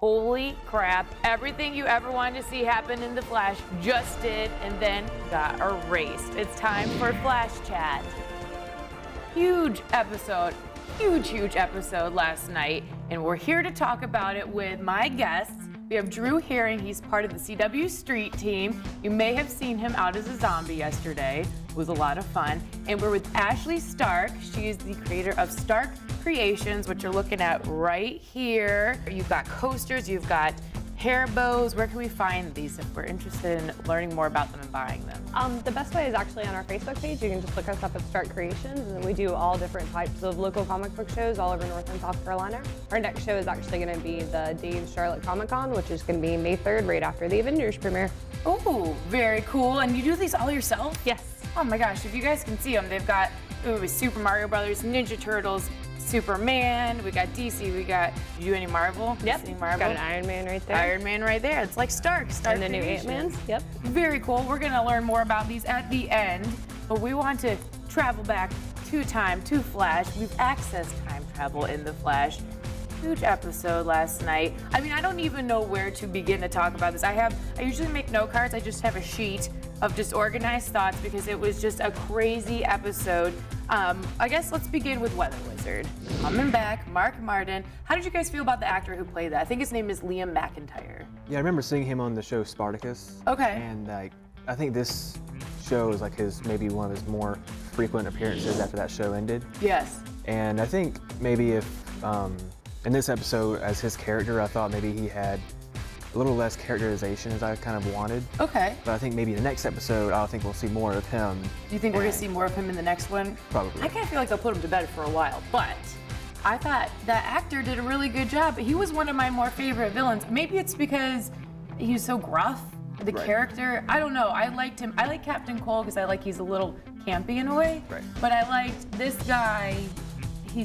Holy crap, everything you ever wanted to see happen in The Flash just did and then got erased. It's time for Flash Chat. Huge episode last night, and we're here to talk about it with my guests. We have Drew Herring, he's part of the CW Street team. You may have seen him out as a zombie yesterday. It was a lot of fun. And we're with Ashley Stark. She is the creator of Stark Creations, which you're looking at right here. You've got coasters, you've got hair bows. Where can we find these if we're interested in learning more about them and buying them? The best way is actually on our Facebook page. You can just look us up at Stark Creations, and we do all different types of local comic book shows all over North and South Carolina. Our next show is actually going to be the Dave's Charlotte Comic Con, which is going to be May 3rd, right after the Avengers premiere. Oh, very cool. And you do these all yourself? Yes. Oh my gosh, if you guys can see them, they've got Super Mario Brothers, Ninja Turtles, Superman, we got DC, we got, you do any Marvel? Yep, any Marvel? got an Iron Man right there. Iron Man right there. It's like Stark And the new Creations. Ant-Man, yep. Very cool. We're gonna learn more about these at the end, but we want to travel back to Flash. We've accessed time travel in The Flash. Huge episode last night. I mean, I don't even know where to begin to talk about this. I usually make note cards. I just have a sheet of just organized thoughts because it was just a crazy episode. I guess let's begin with Weather Wizard. Coming back, Mark Martin. How did you guys feel about the actor who played that? I think his name is Liam McIntyre. Yeah, I remember seeing him on the show Spartacus. Okay. And I think this show is like maybe one of his more frequent appearances after that show ended. Yes. And I think maybe if in this episode, as his character, I thought maybe he had a little less characterization as I kind of wanted. Okay. But I think maybe the next episode, I think we'll see more of him. Do you think we're gonna see more of him in the next one? Probably. I kind of feel like they'll put him to bed for a while, but I thought that actor did a really good job. He was one of my more favorite villains. Maybe it's because he was so gruff, the Right. character. I don't know, I liked him. I like Captain Cole because I like he's a little campy in a way. Right. But I liked this guy, he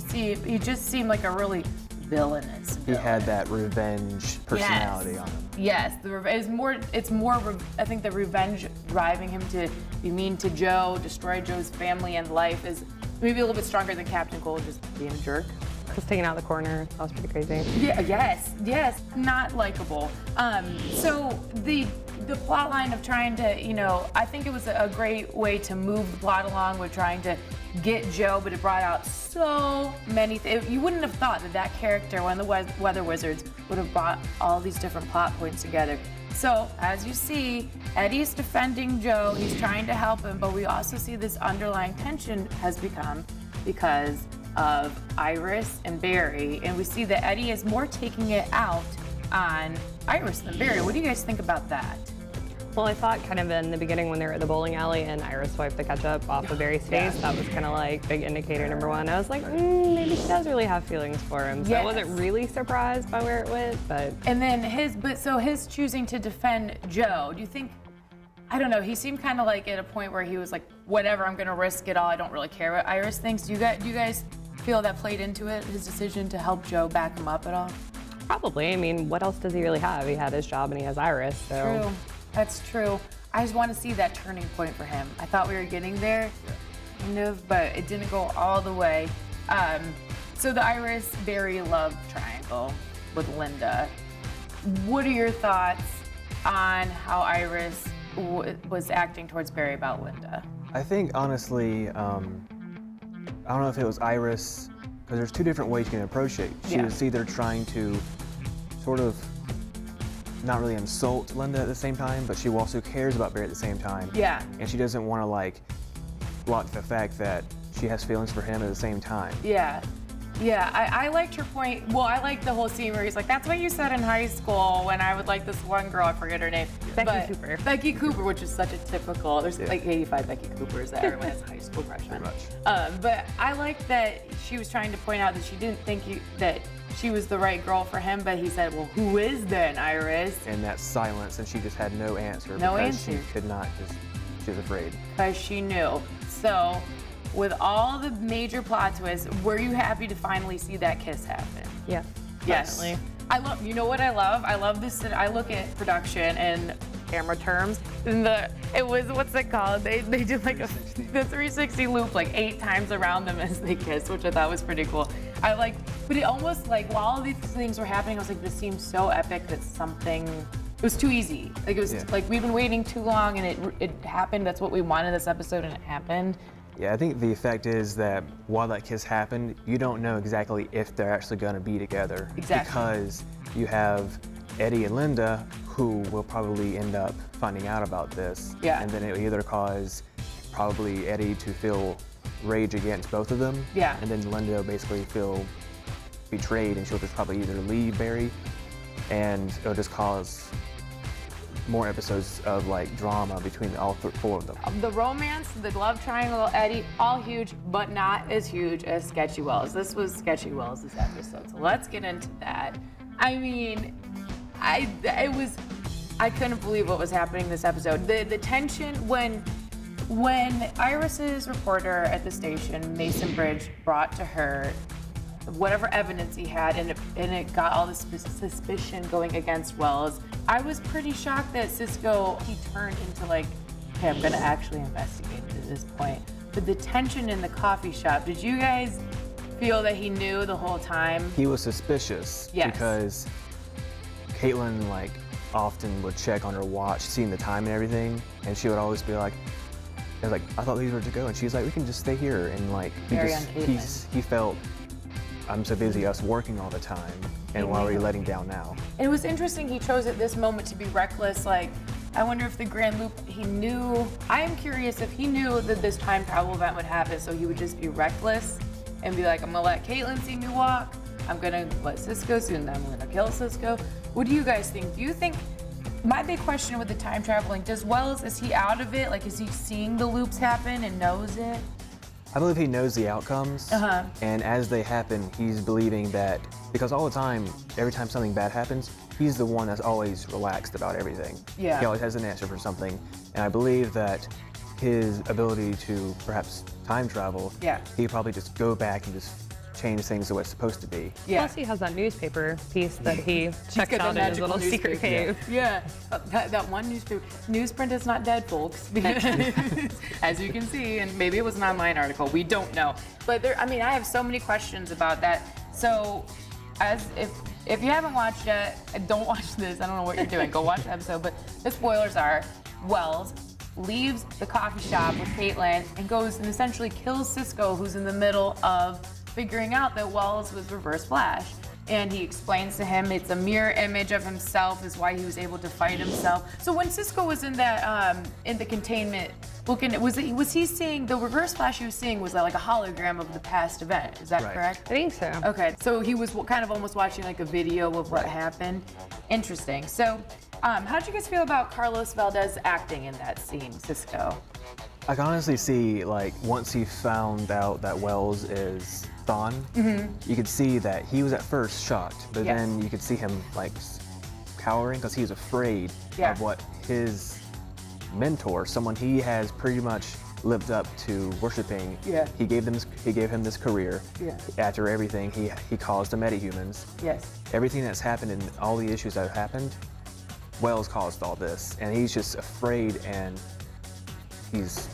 just seemed like a really villainous He villain. had that revenge personality on him. Yes, it's more. I think the revenge driving him to be mean to Joe, destroy Joe's family and life is maybe a little bit stronger than Captain Cole just being a jerk. Just taking out the corner, that was pretty crazy. Yeah, yes, not likable. So the plot line of trying to, I think it was a great way to move the plot along with trying to get Joe, but it brought out so many things. You wouldn't have thought that character, one of the Weather Wizards, would have brought all these different plot points together. So, as you see, Eddie's defending Joe, he's trying to help him, but we also see this underlying tension has become because of Iris and Barry, and we see that Eddie is more taking it out on Iris than Barry. What do you guys think about that? Well, I thought kind of in the beginning when they were at the bowling alley and Iris wiped the ketchup off of Barry's face, that was kind of like big indicator number one. I was like, maybe she does really have feelings for him. So I wasn't really surprised by where it went, but. And then his choosing to defend Joe, do you think, I don't know, he seemed kind of like at a point where he was like, whatever, I'm gonna risk it all, I don't really care what Iris thinks. Do you guys feel that played into it, his decision to help Joe back him up at all? Probably. I mean, what else does he really have? He had his job and he has Iris, so. True. That's true. I just want to see that turning point for him. I thought we were getting there, kind of, but it didn't go all the way. So the Iris-Barry love triangle with Linda. What are your thoughts on how Iris was acting towards Barry about Linda? I think, honestly, I don't know if it was Iris, because there's two different ways you can approach it. She was either trying to sort of not really insult Linda at the same time, but she also cares about Barry at the same time. Yeah. And she doesn't want to block the fact that she has feelings for him at the same time. Yeah. Yeah, I liked her point. Well, I liked the whole scene where he's like, that's what you said in high school when I would like this one girl, I forget her name. Becky Cooper. Becky Cooper, which is such a typical, there's like 85 Becky Coopers that everyone has a high school crush on. Pretty much. But I liked that she was trying to point out that she didn't think that she was the right girl for him, but he said, well, who is then, Iris? And that silence, and she just had no answer. No because answer. She could not she was afraid. Because she knew. So, with all the major plot twists, were you happy to finally see that kiss happen? Yeah. Yes. Definitely. I love, you know what I love? I love this, I look at production and camera terms, and what's it called? They did like the 360 loop like 8 times around them as they kiss, which I thought was pretty cool. I like But it almost like while all these things were happening, I was like, this seems so epic that something, it was too easy. Like it was like we've been waiting too long and it happened. That's what we wanted this episode and it happened. Yeah, I think the effect is that while that kiss happened, you don't know exactly if they're actually going to be together. Exactly. Because you have Eddie and Linda, who will probably end up finding out about this. Yeah. And then it will either cause probably Eddie to feel rage against both of them. Yeah. And then Linda will basically feel betrayed, and she'll just probably either leave Barry, and it'll just cause more episodes of like drama between all four of them. The romance, the love triangle, Eddie, all huge, but not as huge as Sketchy Wells. This was Sketchy Wells this episode, so let's get into that. I mean, I couldn't believe what was happening this episode. The tension when Iris's reporter at the station, Mason Bridge, brought to her whatever evidence he had, and it got all this suspicion going against Wells. I was pretty shocked that Cisco, he turned into like, okay, I'm gonna actually investigate it at this point. But the tension in the coffee shop, did you guys feel that he knew the whole time? He was suspicious because Caitlin like often would check on her watch, seeing the time and everything, and she would always be like, I thought these were to go, and she's like, we can just stay here, and like he felt, I'm so busy us working all the time, and why are you letting down now? It was interesting he chose at this moment to be reckless. Like, I wonder if the Grand Loop, he knew, I am curious if he knew that this time travel event would happen, so he would just be reckless and be like, I'm gonna let Caitlin see me walk, I'm gonna let Cisco see, and then I'm gonna kill Cisco. What do you guys think? Do you think, my big question with the time traveling, is he out of it? Like, is he seeing the loops happen and knows it? I believe he knows the outcomes, and as they happen, he's believing that, because all the time, every time something bad happens, he's the one that's always relaxed about everything. Yeah. He always has an answer for something, and I believe that his ability to perhaps time travel, he probably just go back and just change things the way it's supposed to be. Yeah. Plus he has that newspaper piece that he checked out in his little secret cave. Yeah, that one newsprint is not dead, folks. As you can see, and maybe it was an online article, we don't know. But I have so many questions about that. So, if you haven't watched it, don't watch this. I don't know what you're doing. Go watch the episode. But the spoilers are, Wells leaves the coffee shop with Caitlin and goes and essentially kills Cisco, who's in the middle of figuring out that Wells was Reverse Flash. And he explains to him it's a mirror image of himself is why he was able to fight himself. So when Cisco was in that in the containment looking at, was he seeing the Reverse Flash he was seeing was like a hologram of the past event? Is that correct? I think so. Okay, so he was kind of almost watching like a video of what happened. Interesting. So how did you guys feel about Carlos Valdez acting in that scene, Cisco? I can honestly see, like, once he found out that Wells is Thawne, you could see that he was at first shocked, but then you could see him like cowering because he was afraid of what his mentor, someone he has pretty much lived up to worshiping. He gave him this career. After everything, he caused the metahumans. Everything that's happened and all the issues that have happened, Wells caused all this, and he's just afraid, and he's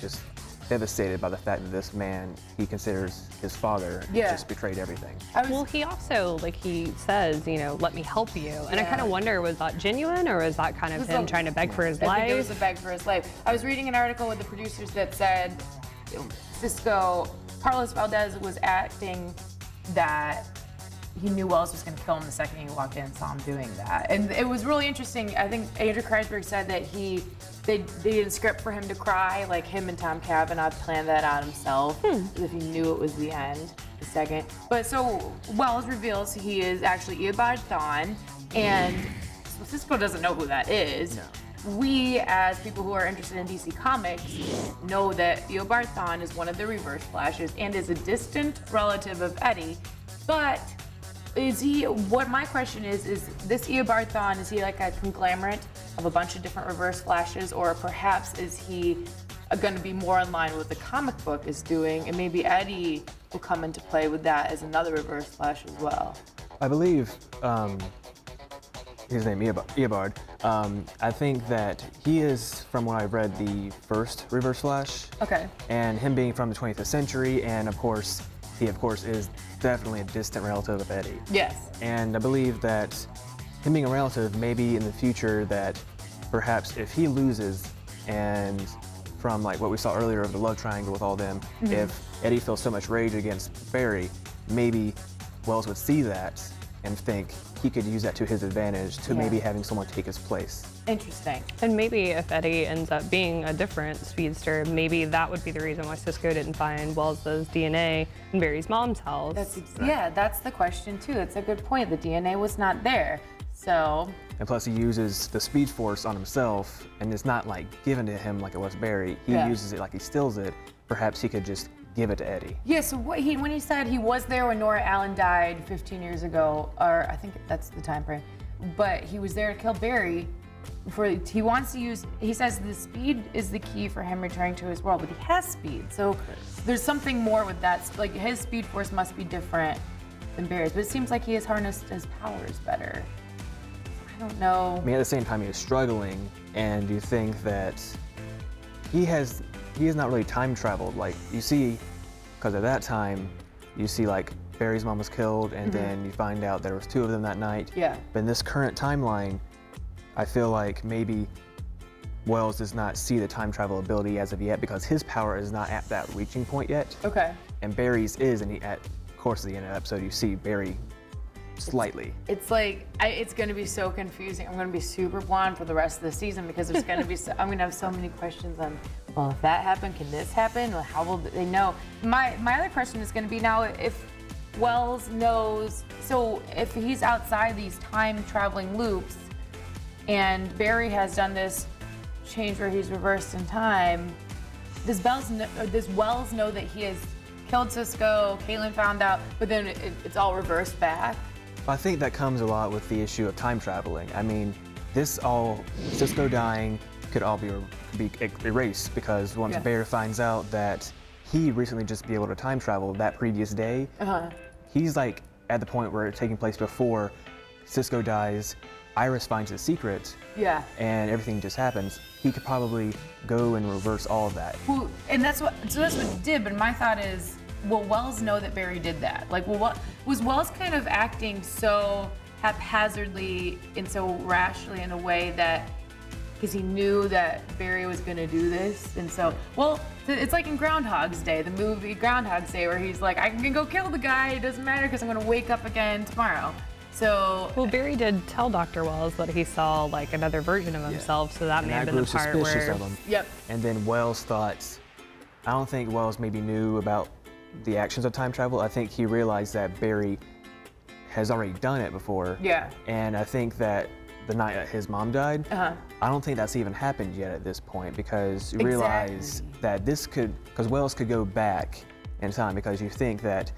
just devastated by the fact that this man he considers his father just betrayed everything. Well, he also, like he says, let me help you. And I kind of wonder, was that genuine, or was that kind of him trying to beg for his life? I think it was a beg for his life. I was reading an article with the producers that said Carlos Valdez was acting that he knew Wells was going to kill him the second he walked in and saw him doing that. And it was really interesting. I think Andrew Kreisberg said that they did a script for him to cry, like him and Tom Cavanaugh planned that out himself, as if he knew it was the end, the second. But so Wells reveals he is actually Eobard Thawne, and Cisco doesn't know who that is. We, as people who are interested in DC Comics, know that Eobard Thawne is one of the Reverse Flashes and is a distant relative of Eddie, but what my question is this Eobard Thawne, is he like a conglomerate of a bunch of different Reverse Flashes, or perhaps is he going to be more in line with what the comic book is doing, and maybe Eddie will come into play with that as another Reverse Flash as well? I believe his name Eobard. I think that he is, from what I've read, the first Reverse Flash. Okay. And him being from the 20th century, and of course he is definitely a distant relative of Eddie. Yes. And I believe that him being a relative, maybe in the future that perhaps if he loses and from like what we saw earlier of the love triangle with all them, if Eddie feels so much rage against Barry, maybe Wells would see that and think he could use that to his advantage to maybe having someone take his place. Interesting. And maybe if Eddie ends up being a different speedster, maybe that would be the reason why Cisco didn't find Wells's DNA in Barry's mom's house. That's the question too. It's a good point. The DNA was not there. So. And plus he uses the Speed Force on himself, and it's not like given to him like it was Barry. He uses it like he steals it. Perhaps he could just give it to Eddie. Yeah, so when he said he was there when Nora Allen died 15 years ago, or I think that's the time frame, but he was there to kill Barry. He wants to use, he says the speed is the key for him returning to his world, but he has speed. So there's something more with that. Like his Speed Force must be different than Barry's, but it seems like he has harnessed his powers better. I don't know. I mean, at the same time, he is struggling, and you think that he has not really time traveled. Like you see, because at that time, you see like Barry's mom was killed, and then you find out there was 2 of them that night. Yeah. But in this current timeline, I feel like maybe Wells does not see the time travel ability as of yet because his power is not at that reaching point yet. Okay. And Barry's is, and at course of the end of the episode, you see Barry slightly. It's like, it's going to be so confusing. I'm going to be super blonde for the rest of the season because there's going to be, I'm going to have so many questions on, well, if that happened, can this happen? Well, how will they know? My other question is going to be now if Wells knows, so if he's outside these time traveling loops and Barry has done this change where he's reversed in time, does Wells know that he has killed Cisco, Caitlin found out, but then it's all reversed back? I think that comes a lot with the issue of time traveling. I mean, Cisco dying could all be erased because once Barry finds out that he recently just be able to time travel that previous day, he's like at the point where it's taking place before Cisco dies, Iris finds the secret, and everything just happens. He could probably go and reverse all of that. Well, and that's what he did, but my thought is, will Wells know that Barry did that? Like, was Wells kind of acting so haphazardly and so rashly in a way that, because he knew that Barry was going to do this, and so, well, it's like in Groundhog's Day, the movie Groundhog's Day, where he's like, I can go kill the guy, it doesn't matter because I'm going to wake up again tomorrow. So, well, Barry did tell Dr. Wells that he saw like another version of himself, so that may have been the part where. Of him. Yep. And then Wells thought, I don't think Wells maybe knew about the actions of time travel. I think he realized that Barry has already done it before. Yeah. And I think that the night that his mom died, I don't think that's even happened yet at this point because you realize that this could, because Wells could go back in time because you think that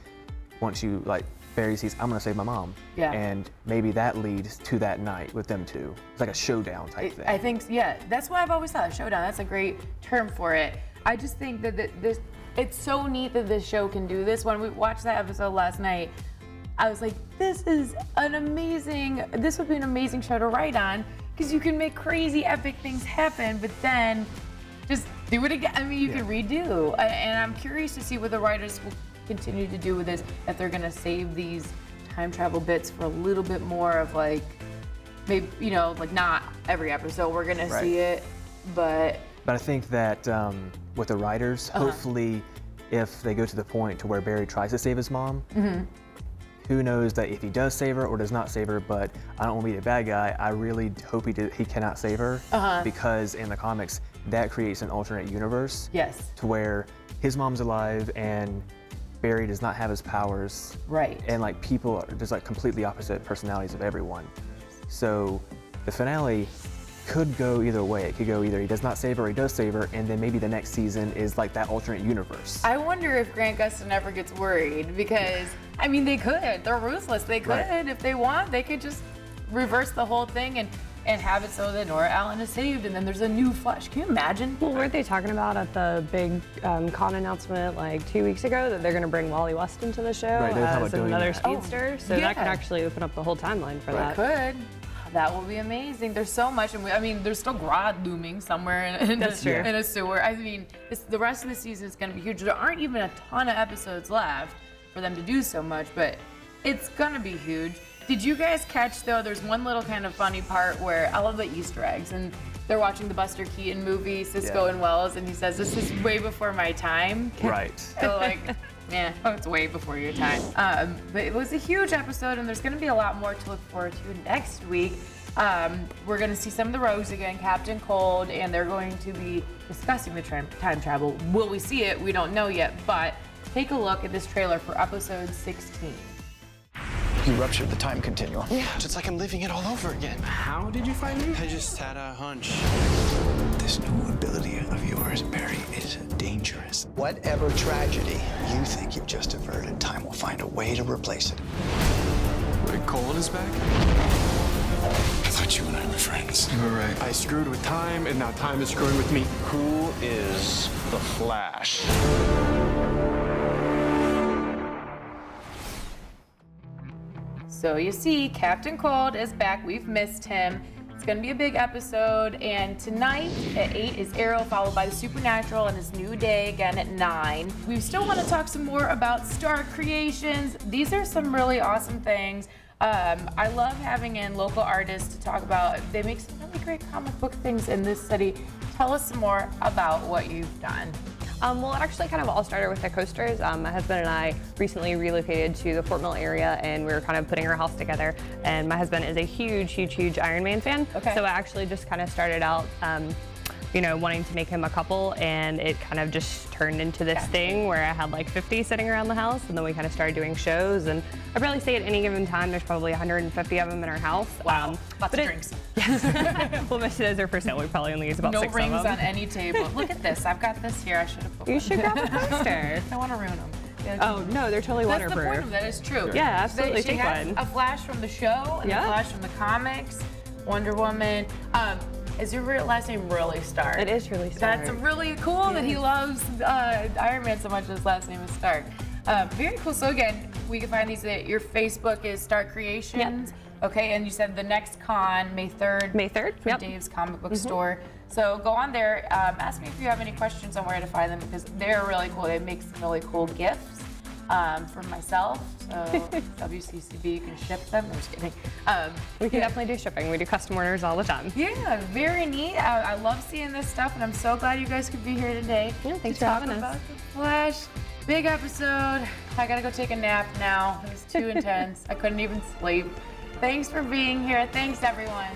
once you like, Barry sees, I'm gonna save my mom. Yeah. And maybe that leads to that night with them two. It's like a showdown type thing. I think, that's why I've always thought showdown. That's a great term for it. I just think that it's so neat that this show can do this. When we watched that episode last night, I was like, this would be an amazing show to write on because you can make crazy epic things happen, but then just do it again. I mean, you can redo. And I'm curious to see what the writers will continue to do with this, if they're gonna save these time travel bits for a little bit more of like, maybe, like not every episode we're gonna see it, but I think that with the writers, hopefully if they go to the point to where Barry tries to save his mom, who knows that if he does save her or does not save her, but I don't want to be the bad guy, I really hope he cannot save her because in the comics, that creates an alternate universe to where his mom's alive and Barry does not have his powers. Right. And like people are just like completely opposite personalities of everyone. So the finale could go either way. It could go either he does not save her or he does save her, and then maybe the next season is like that alternate universe. I wonder if Grant Gustin ever gets worried because, I mean, they could. They're ruthless. They could, if they want, they could just reverse the whole thing and have it so that Nora Allen is saved and then there's a new Flash. Can you imagine? Well, weren't they talking about at the big con announcement like 2 weeks ago that they're going to bring Wally West into the show as another speedster? So that could actually open up the whole timeline for that. It could. That will be amazing. There's so much, and there's still Grodd looming somewhere in a sewer. I mean, the rest of the season is going to be huge. There aren't even a ton of episodes left. for them to do so much, but it's gonna be huge. Did you guys catch, though, there's one little kind of funny part where I love the Easter eggs, and they're watching the Buster Keaton movie, Cisco and Wells, and he says, this is way before my time. Right. So like, yeah, it's way before your time. But it was a huge episode, and there's gonna be a lot more to look forward to next week. We're gonna see some of the rogues again, Captain Cold, and they're going to be discussing the time travel. Will we see it? We don't know yet, but take a look at this trailer for episode 16. You ruptured the time continuum. Yeah, it's like I'm living it all over again. How did you find me? I just had a hunch. This new ability of yours, Barry, is dangerous. Whatever tragedy you think you've just averted, time will find a way to replace it. Wait, Cold is back? I thought you and I were friends. You were right. I screwed with time, and now time is screwing with me. Who is the Flash? So you see, Captain Cold is back. We've missed him. It's going to be a big episode. And tonight at 8 is Arrow, followed by the Supernatural and his New Day again at 9. We still want to talk some more about Star Creations. These are some really awesome things. I love having in local artists to talk about. They make some really great comic book things in this city. Tell us some more about what you've done. Well, it actually kind of all started with the coasters. My husband and I recently relocated to the Fort Mill area, and we were kind of putting our house together. And my husband is a huge Iron Man fan. Okay. So I actually just kind of started out, you know, wanting to make him a couple, and it kind of just turned into this thing where I had like 50 sitting around the house, and then we kind of started doing shows. And I'd probably say at any given time, there's probably 150 of them in our house. Wow, lots of drinks. Well, most of those are for sale. We probably only use about No 6 rings of them. on any table. Look at this. I've got this here. I should have put You one. should grab a poster. I want to ruin them. Oh, no, they're totally That's waterproof. the point of that. Is true. Yeah, absolutely. She Take has one. a flash from the show and a flash from the comics. Wonder Woman. Is your last name really Stark? It is really Stark. That's really cool that he loves Iron Man so much. His last name is Stark. Very cool. So again, we can find these at your Facebook is Stark Creations. Yep. Okay, and you said the next con, May 3rd. May 3rd, For yep. Dave's comic book store. So go on there. Ask me if you have any questions on where to find them, because they're really cool. They make some really cool gifts for myself. So WCCB can ship them. I'm just kidding. We can definitely do shipping. We do custom orders all the time. Yeah, very neat. I love seeing this stuff, and I'm so glad you guys could be here today. Yeah, thanks to for talk having us. about the Flash. Big episode. I gotta go take a nap now. It was too intense. I couldn't even sleep. Thanks for being here. Thanks, everyone.